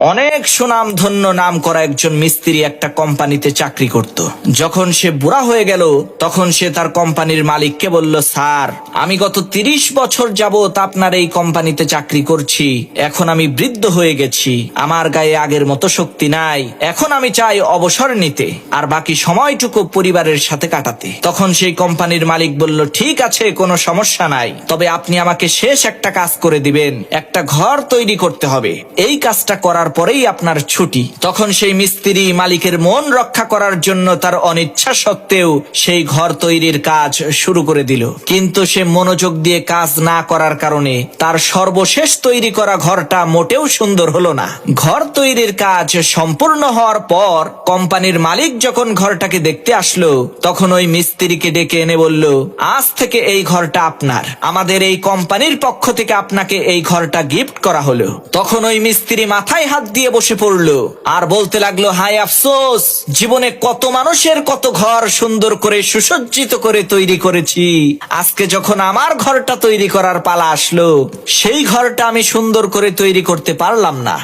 অনেক সুনামধন্য নাম করা একজন মিস্ত্রি একটা কোম্পানিতে চাকরি করত। যখন সে বুড়া হয়ে গেল তখন সে তার কোম্পানির মালিককে বলল, স্যার, আমি গত 30 বছর যাবত আপনার এই কোম্পানিতে চাকরি করছি। এখন আমি বৃদ্ধ হয়ে গেছি, আমার গায়ে আগের মতো শক্তি নাই। এখন আমি চাই অবসর নিতে আর বাকি সময়টুকু পরিবারের সাথে কাটাতে। তখন সেই কোম্পানির মালিক বলল, ঠিক আছে, কোনো সমস্যা নাই, তবে আপনি আমাকে শেষ একটা কাজ করে দিবেন। একটা ঘর তৈরি করতে হবে, এই কাজটা করার পরেই আপনার ছুটি। তখন সেই মিস্ত্রি মালিকের মন রক্ষা করার জন্য তার অনিচ্ছা সত্ত্বেও সেই ঘর তৈরির কাজ শুরু করে দিল। কিন্তু সে মনোযোগ দিয়ে কাজ না করার কারণে তার সর্বশেষ তৈরি করা ঘরটা মোটেও সুন্দর হলো না। ঘর তৈরির কাজ সম্পূর্ণ হওয়ার পর কোম্পানির মালিক যখন ঘরটাকে দেখতে আসলো তখন ওই মিস্ত্রিকে ডেকে এনে বলল, আজ থেকে এই ঘরটা আপনার, আমাদের এই কোম্পানির পক্ষ থেকে আপনাকে এই ঘরটা গিফট করা হলো। তখন ওই মিস্ত্রি মাথায় হাত দিয়ে বসে পড়লো আর বলতে লাগলো, হায় আফসোস, জীবনে কত মানুষের কত ঘর সুন্দর করে সুসজ্জিত করে তৈরি করেছি, আজকে যখন আমার ঘরটা তৈরি করার পালা আসলো সেই ঘরটা আমি সুন্দর করে তৈরি করতে পারলাম না।